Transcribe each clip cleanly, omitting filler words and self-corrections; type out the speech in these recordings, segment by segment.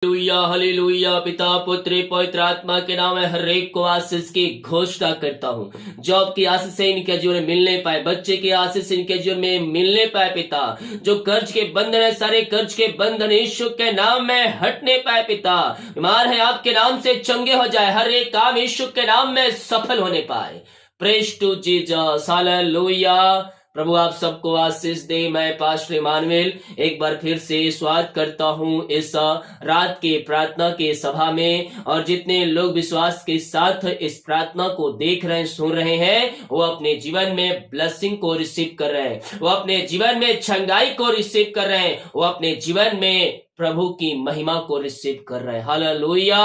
Hallelujah hallelujah. पिता पुत्र पवित्र आत्मा के नाम में हर एक को आशीष की घोषणा करता हूँ। जॉब की आशीष से इनके जीवन में मिलने पाए, बच्चे की आशीष इनके जीवन में मिलने पाए। पिता जो कर्ज के बंधन है, सारे कर्ज के बंधन यीशु के नाम में हटने पाए। पिता बीमार है आपके नाम से चंगे हो जाए, हर एक काम यीशु के नाम में सफल होने पाए। Praise to Jesus, hallelujah. प्रभु आप सबको आशीष दे। मैं पास्टर इमानुएल एक बार फिर से स्वागत करता हूं इस रात के प्रार्थना के सभा में। और जितने लोग विश्वास के साथ इस प्रार्थना को देख रहे हैं, सुन रहे हैं, वो अपने जीवन में ब्लेसिंग को रिसीव कर रहे हैं, वो अपने जीवन में चंगाई को रिसीव कर रहे हैं, वो अपने जीवन में प्रभु की महिमा को रिसीव कर रहे हैं। हालेलुया।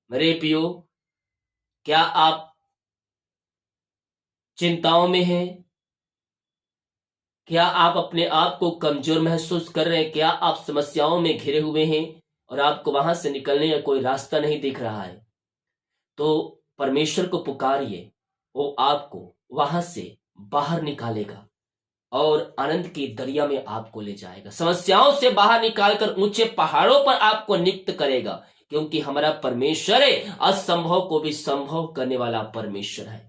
मेरे प्रियो, क्या आप चिंताओं में हैं? क्या आप अपने आप को कमजोर महसूस कर रहे हैं? क्या आप समस्याओं में घिरे हुए हैं और आपको वहां से निकलने का कोई रास्ता नहीं दिख रहा है? तो परमेश्वर को पुकारिए, वो आपको वहां से बाहर निकालेगा और आनंद की दरिया में आपको ले जाएगा। समस्याओं से बाहर निकालकर ऊंचे पहाड़ों पर आपको नियुक्त करेगा, क्योंकि हमारा परमेश्वर असंभव को भी संभव करने वाला परमेश्वर है।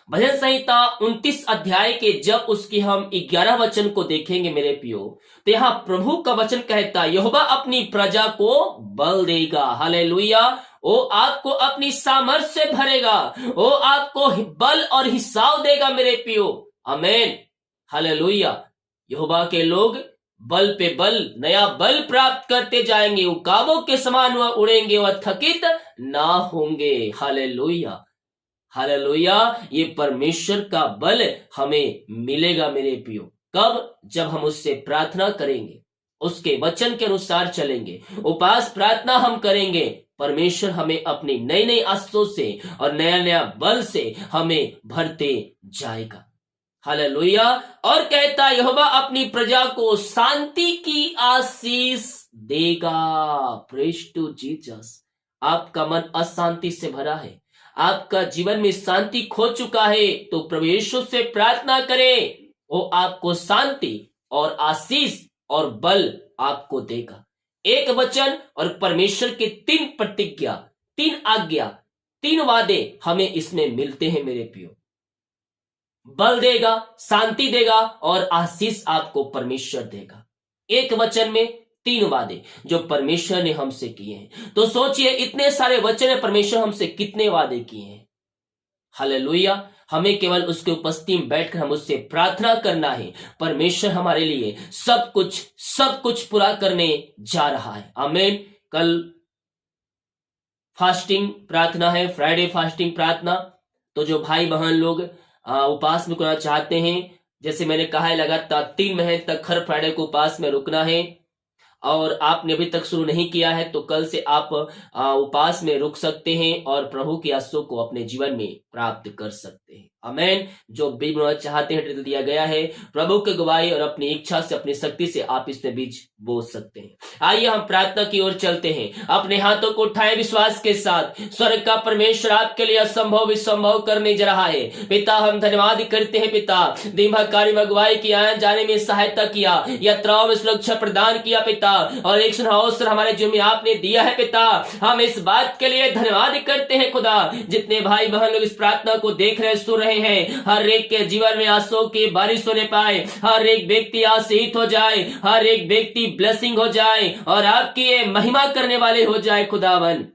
भजन संहिता 29 अध्याय के जब उसकी हम 11 वचन को देखेंगे मेरे प्रियो, तो यहाँ प्रभु का वचन कहता है, यहोवा अपनी प्रजा को बल देगा। हालेलुया। वो आपको अपनी सामर्थ से भरेगा, वो आपको बल और हिसाब देगा मेरे प्रियो। आमीन। हालेलुया। यहोवा के लोग बल पे बल, नया बल प्राप्त करते जाएंगे, उकाबों के समान वह उड़ेंगे, वह थकित ना होंगे। Hallelujah hallelujah. ये परमेश्वर का बल हमें मिलेगा मेरे प्रियो। कब? जब हम उससे प्रार्थना करेंगे, उसके वचन के अनुसार चलेंगे, उपास प्रार्थना हम करेंगे। परमेश्वर हमें अपनी नई नई आशीषों से और नया नया बल से हमें भरते जाएगा। हालेलुया। और कहता, यहोवा अपनी प्रजा को शांति की आशीष देगा। Praise to Jesus. आपका मन अशांति से भरा है, आपका जीवन में शांति खो चुका है, तो प्रभु यीशु से प्रार्थना करें, वो आपको शांति और आशीष और बल आपको देगा। एक वचन और परमेश्वर के 3 प्रतिज्ञा, 3 आज्ञा, 3 वादे हमें इसमें मिलते हैं मेरे प्रियो। बल देगा, शांति देगा और आशीष आपको परमेश्वर देगा। एक वचन में 3 वादे जो परमेश्वर ने हमसे किए हैं। तो सोचिए, इतने सारे वचन परमेश्वर हमसे कितने वादे किए हैं। हालेलुया। हमें केवल उसके उपस्थिति में बैठकर हम उससे प्रार्थना करना है। परमेश्वर हमारे लिए सब कुछ पूरा करने जा रहा है। आमीन। कल फास्टिंग प्रार्थना है, फ्राइडे फास्टिंग प्रार्थना। तो जो भाई बहन लोग उपवास में रुकना चाहते हैं, जैसे मैंने कहा है, लगातार 3 महीने तक हर फ्राइडे को उपवास में रुकना है, और आपने अभी तक शुरू नहीं किया है तो कल से आप उपवास में रुक सकते हैं और प्रभु की आशीषों को अपने जीवन में प्राप्त कर सकते हैं। आमीन। जो बीज बोना चाहते हैं टाइटल दिया गया है, प्रभु की गवाही और अपनी इच्छा से, अपनी शक्ति से आप इसमें बीज बो सकते हैं। आइए हम प्रार्थना की ओर चलते हैं। अपने हाथों को उठाएं विश्वास के साथ। स्वर्ग का परमेश्वर आपके लिए असंभव भी संभव करने जा रहा है। पिता हम धन्यवाद करते हैं पिता, दिन भर कार्य में अगुवाई किया, आने जाने में सहायता किया, यात्राओं में सुरक्षा प्रदान किया पिता, और एक अवसर हमारे जीवन में आपने दिया है पिता। हम इस बात के लिए धन्यवाद करते हैं खुदा। जितने भाई बहन लोग इस प्रार्थना को देख रहे, सुन रहे हैं, हर एक के जीवन में आंसुओं की बारिश होने पाए, हर एक व्यक्ति आशीषित हो जाए, हर एक व्यक्ति ब्लेसिंग हो जाए और आपकी ये महिमा करने वाले हो जाए खुदावन।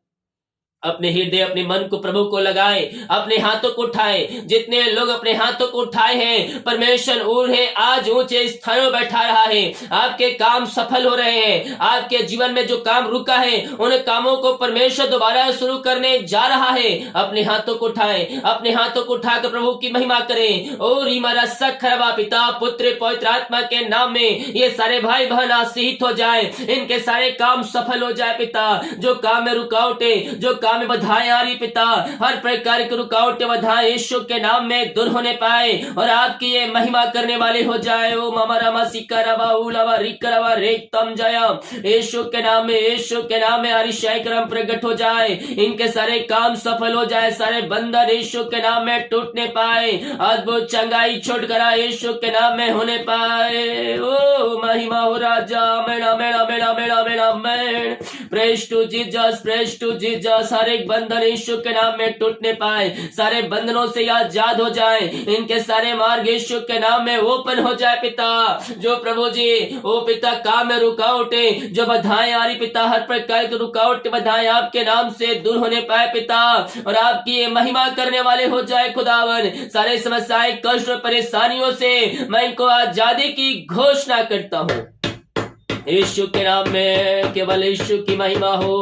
अपने हृदय, अपने मन को प्रभु को लगाए, अपने हाथों को उठाए। जितने लोग अपने हाथों को उठाए हैं, परमेश्वर उन्हें आज ऊंचे स्थानों बैठा रहा है। आपके काम सफल हो रहे हैं। आपके जीवन में जो काम रुका है, उन कामों को परमेश्वर दोबारा शुरू करने जा रहा है। अपने हाथों को उठाए, अपने हाथों को उठाकर प्रभु की महिमा करें। और हमारा सखरवा पिता पुत्र पवित्र आत्मा के नाम में ये सारे भाई बहन आशीषित हो जाए, इनके सारे काम सफल हो जाए पिता। जो काम में रुकावटें, जो काम काम में बाधाएं आ रही पिता, हर प्रकार की रुकावटें बाधाएं यीशु के नाम में दूर होने पाए और आपकी ये महिमा करने वाले हो जाए। ओ मामा रामा सिक्का रवा उलावा रिकरवा रेतम जया, यीशु के नाम में, यीशु के नाम में अरिशय क्रम प्रकट हो जाए, इनके सारे काम सफल हो जाए, सारे बंधन यीशु के नाम में टूटने पाए, अद्भुत चंगाई छुटकारा यीशु के नाम में होने पाए। ओ महिमा हो राजा, मेरा मेरा मेरा मेरा मेरा main praise to Jesus, praise to Jesus. हर एक बंधन यीशु के नाम में टूटने पाए, सारे बंधनों से आजाद हो जाए, इनके सारे मार्ग यीशु के नाम में ओपन हो जाए पिता। जो प्रभु जी ओ पिता काम में रुकावटें जो बाधाएं आ रही पिता, हर प्रकार की रुकावट बाधाएं आपके नाम से दूर होने पाए पिता, और आपकी ये महिमा करने वाले हो जाए खुदावन। सारे समस्याएं कष्ट और परेशानियों से मैं इनको आजादी की घोषणा करता हूँ यीशु के नाम में। केवल यीशु की महिमा हो।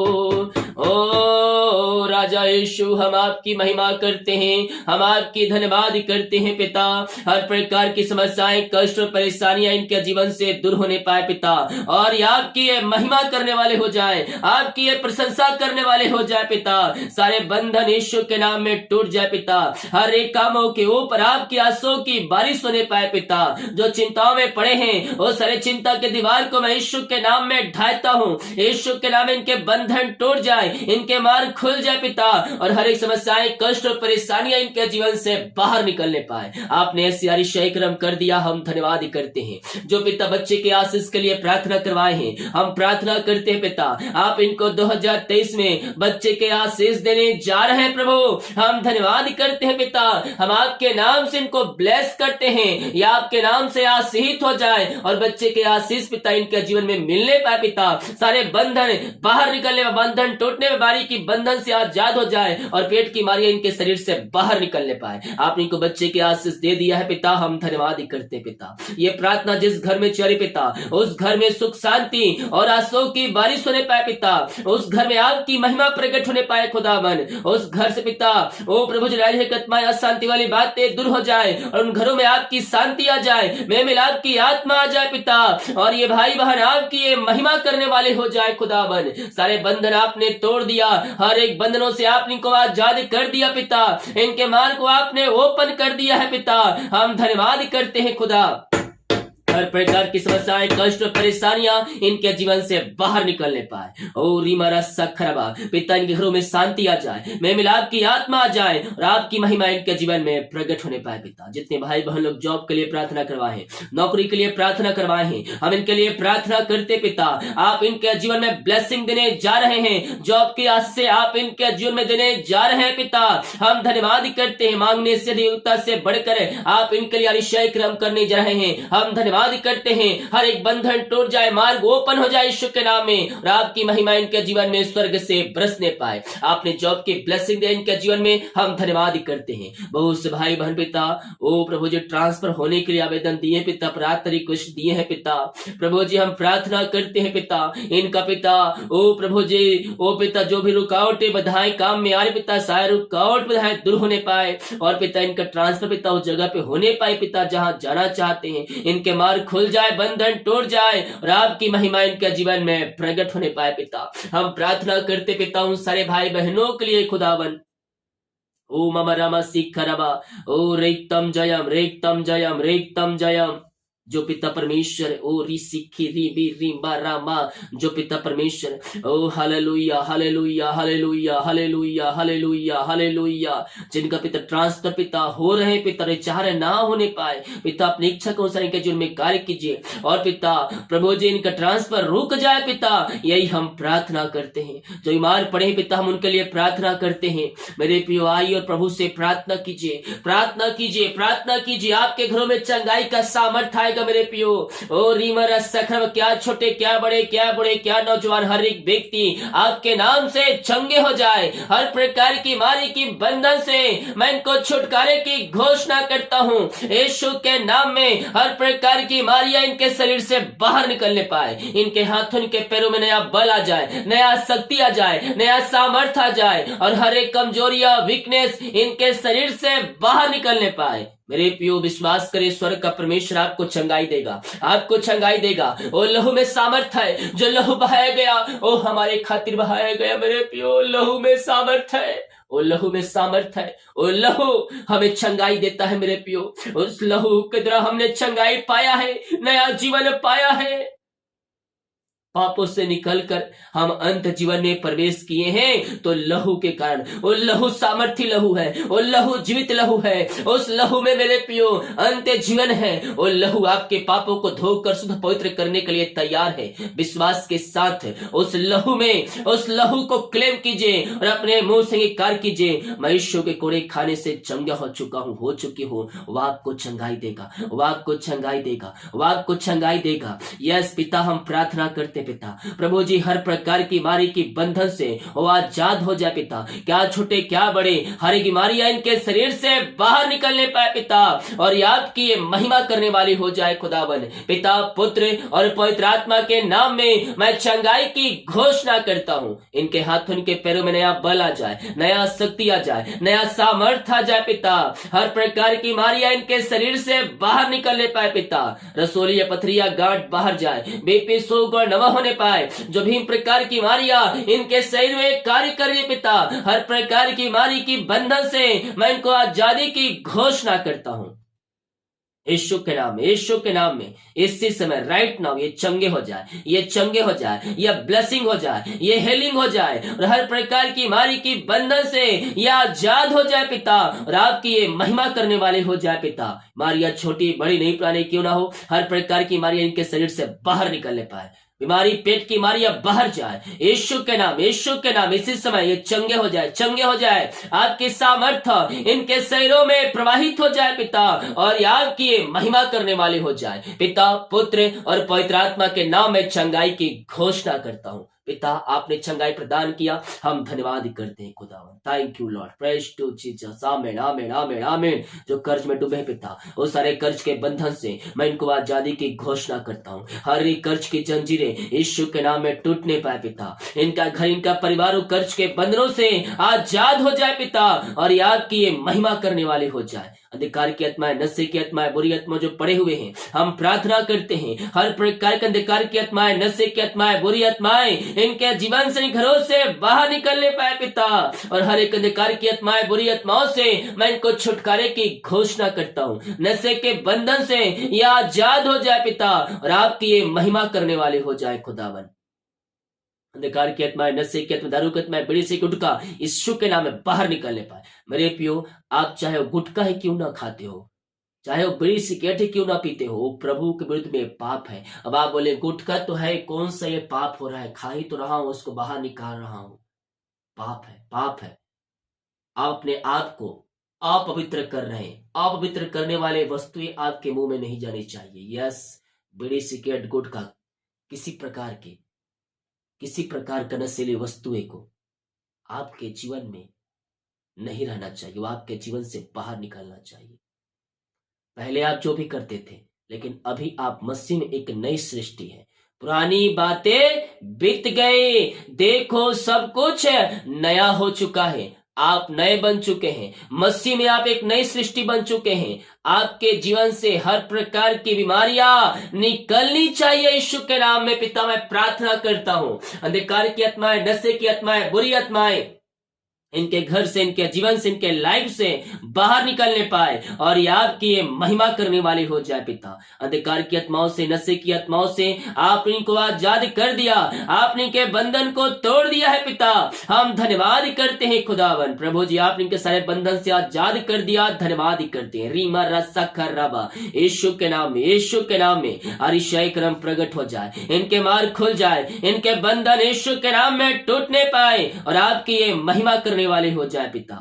ओ राजा यीशु, हम आपकी महिमा करते हैं, हम आपकी धन्यवाद करते हैं पिता। हर प्रकार की समस्याएं कष्ट और परेशानियां इनके जीवन से दूर होने पाए पिता, और ये आपकी ये महिमा करने वाले हो जाए, आपकी ये प्रशंसा करने वाले हो जाए पिता। सारे बंधन यीशु के नाम में टूट जाए पिता, हर एक कामों के ऊपर आपकी आंसुओं की बारिश होने पाए पिता। जो चिंताओं में पड़े हैं वो सारे चिंता के दीवार को मैं यीशु के नाम में ढाता हूँ, यीशु के नाम में इनके बंधन टूट जाए, इनके मार्ग खुल जाए पिता, और हर एक समस्याएं कष्ट और परेशानियां इनके जीवन से बाहर निकलने पाए। आपने ऐसी अतिशय कर्म कर दिया, हम धन्यवाद करते हैं। जो पिता बच्चे के आशीष के लिए प्रार्थना करवाए हैं, हम प्रार्थना करते हैं पिता, आप इनको 2023 में बच्चे के आशीष देने जा रहे हैं प्रभु। हम धन्यवाद करते हैं पिता, हम आपके नाम से इनको ब्लेस करते हैं, या आपके नाम से आशीषित हो जाए, और बच्चे के आशीष पिता इनके जीवन में मिलने पाए पिता। सारे बंधन बाहर निकलने में, बंधन टूटने में, बारी की बंधन से आजाद हो जाए, और पेट की मारियां इनके शरीर से बाहर निकलने पाए। आपने इनको बच्चे के आशीष दे दिया है पिता, हम धन्यवाद करते पिता। ये प्रार्थना जिस घर में चली पिता, उस घर में सुख शांति और आंसुओं की बारिश होने पाए पिता, उस घर में आपकी महिमा प्रकट होने पाए खुदावन। उस घर से पिता ओ प्रभु जी राजकत्माएं अशांति वाली बातें दूर हो जाए, और उन घरों में आपकी शांति आ जाए, में मिलाप की आत्मा आ जाए पिता, और ये भाई बहन आपकी ये महिमा करने वाले हो जाए खुदावन। सारे बंधन आपने तोड़ दिया, हर एक बंधनों से आपने को आजाद कर दिया पिता, इनके मार्ग को आपने ओपन कर दिया है पिता। हम धन्यवाद करते हैं खुदा। हर प्रकार की समस्याएं कष्ट और परेशानियां इनके जीवन से बाहर निकलने पाए। ओ रिमारा सखरबा पिता, इनके घरों में शांति आ जाए, में मिलाप की आत्मा आ जाए, और आपकी महिमा इनके जीवन में प्रकट होने पाए पिता। जितने भाई बहन लोग जॉब के लिए प्रार्थना करवाए हैं, नौकरी के लिए प्रार्थना करवाए हैं, हम इनके लिए प्रार्थना करते पिता। आप इनके जीवन में ब्लेसिंग देने जा रहे हैं, जॉब की आस से आप इनके जीवन में देने जा रहे हैं पिता। हम धन्यवाद करते हैं, मांगने से नियुक्ता से बढ़कर आप इनके लिए अतिशय कर्म करने जा रहे हैं। हम धन्यवाद करते हैं, हर एक बंधन टूट जाए, मार्ग ओपन हो जाए यीशु के नाम में, और आपकी महिमा इनके जीवन में स्वर्ग से बरसने पाए। आपने जॉब की ब्लेसिंग दे इनके जीवन में, हम धन्यवाद करते हैं। बहुत से भाई बहन पिता ओ प्रभु जी ट्रांसफर होने के लिए आवेदन दिए पिता, प्रार्थना रिक्वेस्ट दिए हैं पिता। प्रभु जी हम प्रार्थना करते हैं पिता, इनका पिता ओ प्रभु जी ओ पिता जो भी रुकावटें बाधाएं काम में आ रही पिता, सारे रुकावट बाधाएं दूर होने पाए, और पिता इनका ट्रांसफर पिता उस जगह पे होने पाए पिता जहां जाना चाहते हैं, इनके मार्ग खुल जाए, बंधन टूट जाए, और आपकी महिमा इनके जीवन में प्रकट होने पाए पिता। हम प्रार्थना करते पिता उन सारे भाई बहनों के लिए खुदावन। ओ मम रामा सिखरबा ओ रेतम जयम रेतम जयम रेतम जयम। जो पिता परमेश्वर ओ रिसिखी रिबी रिम्बा रामा, जो पिता परमेश्वर ओ hallelujah hallelujah hallelujah hallelujah hallelujah hallelujah, जिनका पिता ट्रांसफर पिता हो रहे पिता रिचार ना होने पाए पिता, अपनी इच्छा के अनुसार इनके जीवन में कार्य कीजिए, और पिता प्रभु जी इनका ट्रांसफर रुक जाए पिता, यही हम प्रार्थना करते हैं। जो बीमार पड़े हैं पिता, हम उनके लिए प्रार्थना करते हैं। मेरे प्रियो आई और प्रभु से प्रार्थना कीजिए, प्रार्थना कीजिए, प्रार्थना कीजिए। आपके घरों में चंगाई का सामर्थ्य आएगा मेरे पियो। ओ रीमर सखर, क्या छोटे क्या बड़े क्या बूढ़े क्या नौजवान, हर एक व्यक्ति आपके नाम से चंगे हो जाए। हर प्रकार की मारी की बंधन से मैं इनको छुटकारे की घोषणा करता हूँ यीशु के नाम में। हर प्रकार की मारियां इनके शरीर से बाहर निकलने पाए, इनके हाथों इनके पैरों में नया बल आ जाए, नया शक्ति आ जाए, नया सामर्थ्य आ जाए, और हर एक कमजोरियां वीकनेस इनके शरीर से बाहर निकलने पाए। मेरे प्रियो विश्वास करे, स्वर्ग का परमेश्वर आपको चंगाई देगा, आपको चंगाई देगा। ओ लहू में सामर्थ है, जो लहू बहाया गया ओ हमारे खातिर बहाया गया। मेरे प्रियो लहू में सामर्थ है, ओ लहू में सामर्थ है, ओ लहू हमें चंगाई देता है। मेरे प्रियो उस लहू के द्वारा हमने चंगाई पाया है, नया जीवन पाया है। पापों से निकलकर हम अंत जीवन में प्रवेश किए हैं, तो लहू के कारण। वो लहू सामर्थी लहू है, वो लहू जीवित लहू है। उस लहू में मेरे प्रियो अंत जीवन है। वो लहू आपके पापों को धोकर शुद्ध पवित्र करने के लिए तैयार है। विश्वास के साथ उस लहू में, उस लहू को क्लेम कीजिए और अपने मुंह से इंकार कीजिए, मैं यीशु के कोड़े खाने से चंगा हो चुका हूं, हो चुकी हूं। वह आपको चंगाई देगा, वह आपको चंगाई देगा, वह आपको चंगाई देगा। यस पिता, हम प्रार्थना करते पिता, प्रभु जी हर प्रकार की बीमारी की बंधन से वो आजाद हो जाए पिता। क्या छोटे क्या बड़े, हर बीमारियां इनके शरीर से बाहर निकलने पाए पिता, और ये आपकी ये महिमा करने वाली हो जाए खुदावन। पिता, पुत्र और पवित्र आत्मा के नाम में मैं चंगाई की घोषणा करता हूं। इनके हाथों, इनके पैरों में नया बल आ जाए, नया शक्ति आ जाए, नया सामर्थ्य आ जाए पिता। हर प्रकार की बीमारियां इनके शरीर से बाहर निकलने पाए पिता। रसोली या पथरिया गांठ बाहर जाए, बीपी शुगर नवा होने पाए। जो भी प्रकार की बीमारियां इनके शरीर में कार्य कर रही है पिता, हर प्रकार की बीमारी की बंधन से मैं इनको आजादी की घोषणा करता हूं यीशु के नाम में, यीशु के नाम में। इसी समय राइट नाउ ये चंगे हो जाए, ये चंगे हो जाए, ये ब्लेसिंग हो जाए, ये हेलिंग हो जाए, और हर प्रकार की बीमारी की बंधन से ये आजाद हो जाए पिता, और आपकी ये महिमा करने वाले हो जाए पिता। बीमारियां छोटी बड़ी नहीं पुरानी क्यों ना हो, हर प्रकार की बीमारियां इनके शरीर से बाहर निकलने पाए। बीमारी, पेट की बीमारियां बाहर जाए यीशु के नाम, यीशु के नाम। इसी समय ये चंगे हो जाए, चंगे हो जाए। आपकी सामर्थ्य इनके शरीरों में प्रवाहित हो जाए पिता, और आपकी ये महिमा करने वाले हो जाए। पिता, पुत्र और पवित्र आत्मा के नाम में चंगाई की घोषणा करता हूं पिता। आपने चंगाई प्रदान किया, हम धन्यवाद करते हैं खुदावन। Thank you Lord, praise to Jesus. आमीन, आमीन, आमीन, आमीन। जो कर्ज में डूबे पिता, वो सारे कर्ज के बंधन से मैं इनको आजादी की घोषणा करता हूँ। हर एक कर्ज की जंजीरें यीशु के नाम में टूटने पाए पिता। इनका घर, इनका परिवार कर्ज के बंधनों से आजाद हो जाए पिता, और आपकी ये महिमा करने वाले हो जाए। अंधकार की आत्माएं, नशे की आत्माएं, बुरी आत्मा जो पड़े हुए हैं, हम प्रार्थना करते हैं हर प्रकार के अंधकार की आत्माएं, नशे की आत्माएं, बुरी आत्माएं इनके जीवन से, घरों से बाहर निकलने पाए पिता, और हर एक अंधकार की आत्माएं, बुरी आत्माओं से मैं इनको छुटकारे की घोषणा करता हूँ। नशे के बंधन से ये आजाद हो जाए पिता, और आपकी ये महिमा करने वाले हो जाए खुदावन। अंधकार की आत्माएं, नशे की आत्मा, दारू की आत्माएं, बीड़ी से गुटखा यीशु के नाम में बाहर निकलने पाए। मेरे प्रियो, आप चाहे वो गुटखा ही क्यों ना खाते हो, चाहे वो बीड़ी सिगरेट ही क्यों ना पीते हो, वो प्रभु के विरुद्ध में पाप है। अब आप बोले गुटखा तो है, कौन सा ये पाप हो रहा है, खा ही तो रहा हूं, उसको बाहर निकाल रहा हूं। पाप है, पाप है। आप अपने आप को अपवित्र कर रहे हैं। अपवित्र करने वाले वस्तुएं आपके मुंह में नहीं जानी चाहिए। यस, बीड़ी सिगरेट गुटखा, किसी प्रकार का नशीली वस्तुएं को आपके जीवन में नहीं रहना चाहिए, वो आपके जीवन से बाहर निकलना चाहिए। पहले आप जो भी करते थे, लेकिन अभी आप मसीह में एक नई सृष्टि है। पुरानी बातें बीत गए, देखो सब कुछ नया हो चुका है। आप नए बन चुके हैं, मसीह में आप एक नई सृष्टि बन चुके हैं। आपके जीवन से हर प्रकार की बीमारियां निकलनी चाहिए यीशु के नाम में। पिता, मैं प्रार्थना करता हूं, अंधकार की आत्माएं, नशे की आत्माएं, बुरी आत्माएं इनके घर से, इनके जीवन से, इनके लाइफ से बाहर निकलने पाए, और ये आपकी ये महिमा करने वाली हो जाए पिता। अंधकार की आत्माओं से, नशे की आत्माओं से आपने इनको आजाद कर दिया, आपने इनके बंधन को तोड़ दिया है पिता। हम धन्यवाद करते हैं खुदावन। प्रभु जी, आपने इनके सारे बंधन से आजाद कर दिया, धन्यवाद करते हैं। रीमा रसा खर्राबा, यीशु के नाम में, यीशु के नाम में अरिशय क्रम प्रकट हो जाए, इनके मार्ग खुल जाए, इनके बंधन यीशु के नाम में टूटने पाए, और आपकी ये महिमा करने वाले हो जाए पिता।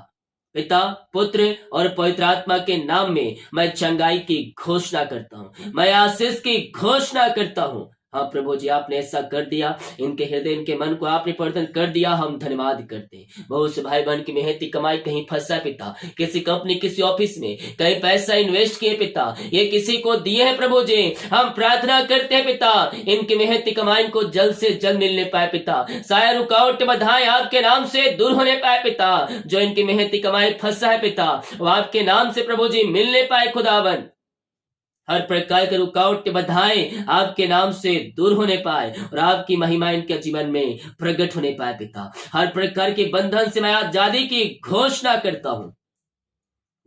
पिता, पुत्र और पवित्र आत्मा के नाम में मैं चंगाई की घोषणा करता हूं, मैं आशीष की घोषणा करता हूं। हाँ प्रभु जी, आपने ऐसा कर दिया, इनके हृदय इनके मन को आपने परिवर्तन कर दिया, हम धन्यवाद करते हैं। बहुत से भाई बहन की मेहनती कमाई कहीं फंसा है पिता, किसी कंपनी किसी ऑफिस में कहीं पैसा इन्वेस्ट किए पिता, ये किसी को दिए हैं प्रभु जी, हम प्रार्थना करते हैं पिता इनकी मेहनती कमाई को जल्द से जल्द मिलने पाए पिता, सारे रुकावट बाधाएं आपके नाम से दूर होने पाए पिता, जो इनकी मेहनती कमाई फंसा है पिता वो आपके नाम से प्रभु जी मिलने पाए खुदावन, हर प्रकार के रुकावट बाधाएं आपके नाम से दूर होने पाए और आपकी महिमा इनके जीवन में प्रकट होने पाए पिता, हर प्रकार के बंधन से मैं आजादी की घोषणा करता हूं।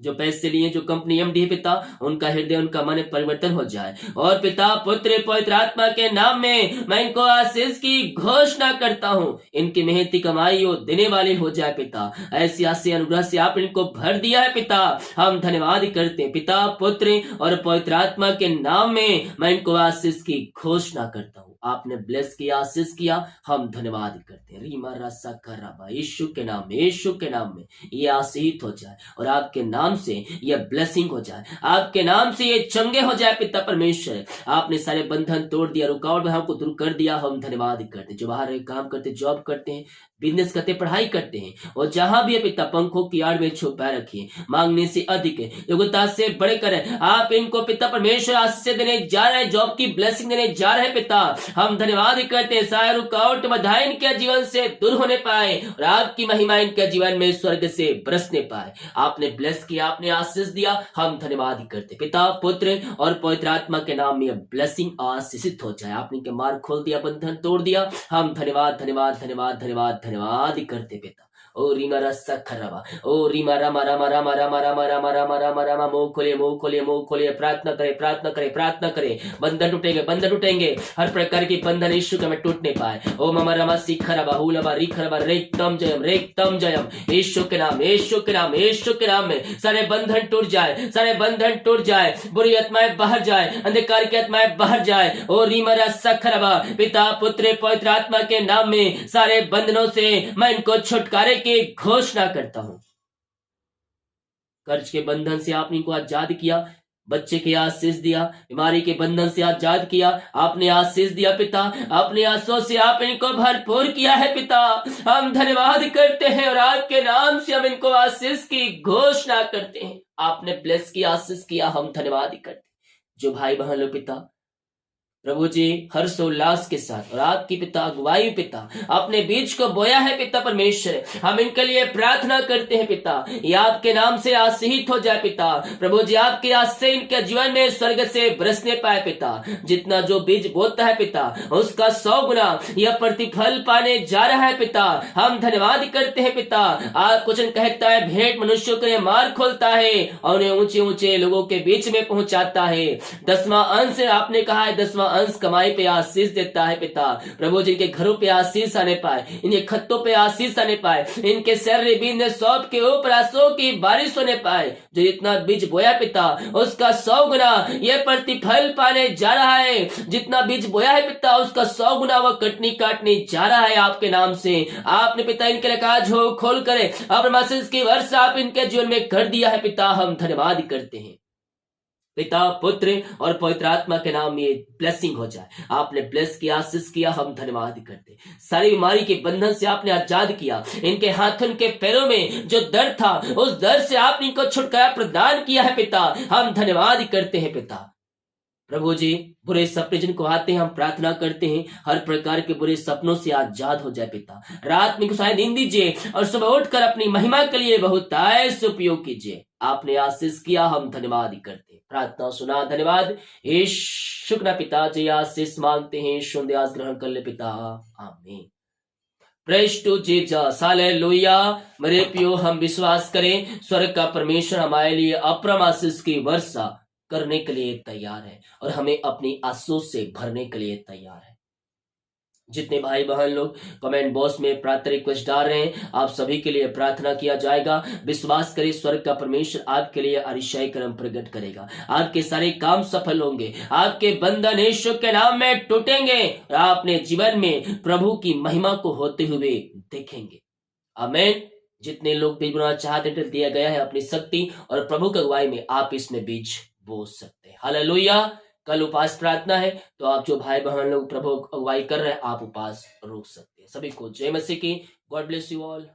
जो पैसे लिए जो कंपनी एमडी है पिता, उनका हृदय उनका मन परिवर्तन हो जाए, और पिता पुत्र पवित्र आत्मा के नाम में मैं इनको आशीष की घोषणा करता हूं, इनकी मेहनती कमाई वो देने वाली हो जाए पिता, ऐसी आशीष अनुग्रह से आप इनको भर दिया है पिता, हम धन्यवाद करते हैं पिता पुत्र और पवित्र आत्मा के नाम में मैं इनको आशीष की घोषणा करता हूं। आपने ब्लेस किया, आशीष किया, हम धन्यवाद करते हैं। रीमा रसा कराबा, यीशु के नाम में, यीशु के नाम में ये आशीष हो जाए और आपके नाम से ये ब्लेसिंग हो जाए, आपके नाम से ये चंगे हो जाए पिता परमेश्वर। आपने सारे बंधन तोड़ दिया, रुकावट को दूर कर दिया, हम धन्यवाद करते हैं। जो बाहर काम करते, जॉब करते हैं, बिजनेस करते, पढ़ाई करते हैं, और जहां भी है पिता पंखों की आड़ में छुपा रखिए, मांगने से अधिक योग्यता से बढ़कर आप इनको पिता परमेश्वर आशीष देने जा रहे हैं, जॉब की ब्लेसिंग देने जा रहे हैं पिता, हम धन्यवाद करते हैं। सारे रुकावट बाधाएं इनके जीवन से दूर होने पाए और आपकी महिमा इनके जीवन में स्वर्ग से बरसने पाए। आपने ब्लेस किया, आपने आशीष दिया, हम धन्यवाद करते पिता पुत्र और पवित्र आत्मा के नाम में ब्लेसिंग आशीषित हो जाए। आपने के मार्ग खोल दिया, बंधन तोड़ दिया, हम धन्यवाद धन्यवाद धन्यवाद धन्यवाद धन्यवाद करते पिता। ओ रीमा रसा खराबा, ओ रीमा रामा रामा रामा रामा रामा रामा रामा रामा रामा, मुंह खोलिए मुंह खोलिए मुंह खोलिए, प्रार्थना करे प्रार्थना करे प्रार्थना करे, बंधन टूटेंगे बंधन टूटेंगे, हर प्रकार की बंधन यीशु के में टूटने पाए। ओ ममा रामा सी खराबा हुलबा री खराबा रेक्तम जयम, यीशु के नाम, यीशु के नाम, यीशु के नाम में सारे बंधन टूट जाए, सारे बंधन टूट जाए, बुरी आत्माएं बाहर जाए, अंधकार की आत्माएं बाहर जाए। ओ रीमा रसा खराबा, पिता पुत्र पवित्र आत्मा के नाम में सारे बंधनों से मैं इनको छुटकारे की घोषणा करता हूं। कर्ज के बंधन से आपने इनको आजाद किया, बच्चे के आशीष दिया, बीमारी के बंधन से आजाद किया, आपने आशीष दिया पिता, अपने आंसुओं से आप इनको भरपूर किया है पिता, हम धन्यवाद करते हैं और आपके नाम से हम इनको आशीष की घोषणा करते हैं। आपने ब्लेस किया, आशीष किया, हम धन्यवाद करते हैं। जो भाई बहन लोग पिता प्रभु जी हर्षोल्लास के साथ और आपकी पिता अगुवाई पिता अपने बीज को बोया है पिता परमेश्वर, हम इनके लिए प्रार्थना करते हैं पिता, ये आपके नाम से आशीषित हो जाए पिता। प्रभु जी आपके आशीष से इनके जीवन में स्वर्ग से बरसने पाए पिता, जितना जो बीज बोता है पिता उसका 100 गुना यह प्रतिफल पाने जा रहा है पिता, हम धन्यवाद करते हैं पिता। आप कुछ कहता है भेंट मनुष्यों के लिए मार्ग खोलता है और उन्हें ऊंचे ऊंचे लोगों के बीच में पहुंचाता है। 10वां अंश आपने कहा है, 10वां अंश कमाई पे आशीष देता है पिता। प्रभु जी के घरों पे आशीष आने पाए, इनके खत्तों पे आशीष आने पाए, इनके सैलरी बिजनेस शॉप के ऊपर आंसुओं की बारिश होने पाए। जो इतना बीज बोया पिता उसका 100 गुना ये प्रतिफल पाने जा रहा है, जितना बीज बोया है पिता उसका 100 गुना वह काटने जा रहा है आपके नाम से। आपने पिता इनके लिए कहा झोल खोल करे अब की वर्षा आप इनके जीवन में कर दिया है पिता, हम धन्यवाद करते हैं। पिता पुत्र और पवित्र आत्मा के नाम में ब्लेसिंग हो जाए। आपने ब्लेस किया, आशीष किया, हम धन्यवाद करते। सारी बीमारी के बंधन से आपने आजाद किया, इनके हाथों के पैरों में जो दर्द था उस दर्द से आपने इनको छुटकारा प्रदान किया है पिता, हम धन्यवाद करते हैं पिता। प्रभु जी बुरे सपने जिनको आते हैं हम प्रार्थना करते हैं हर प्रकार के बुरे सपनों से आजाद हो जाए पिता। रात में शायद नींद दीजिए और सुबह उठकर अपनी महिमा के लिए बहुत ऐसे उपयोग कीजिए। आपने आशीष किया, हम धन्यवाद करते। प्रार्थना सुना, धन्यवाद। हे शुक्र पिता जी आशीष मांगते हैं, शुद्ध ग्रहण कर ले पिता, आमीन। प्रेज टू जीसस, हालेलुया। मेरे प्रियो हम विश्वास करें स्वर्ग का परमेश्वर हमारे लिए अपरम आशीष की वर्षा करने के लिए तैयार है और हमें अपनी आंसू से भरने के लिए तैयार है। जितने भाई बहन लोग कमेंट बॉक्स में प्रार्थना रिक्वेस्ट डाल रहे हैं आप सभी के लिए प्रार्थना किया जाएगा। विश्वास करें स्वर्ग का परमेश्वर आपके लिए अतिशय कर्म प्रकट करेगा, आपके सारे काम सफल होंगे, आपके बंधन यीशु के नाम में टूटेंगे और आप अपने जीवन में प्रभु की महिमा को होते हुए देखेंगे। आमीन। जितने लोग बीज बोना चाहते हैं दिया गया है अपनी शक्ति और प्रभु की अगुवाई में आप इसमें बीज बो सकते हैं। हालेलुया। कल उपास प्रार्थना है, तो आप जो भाई बहन लोग प्रभु अगुवाई कर रहे हैं, आप उपास रोक सकते हैं। सभी को जय मसीह की। God bless you all.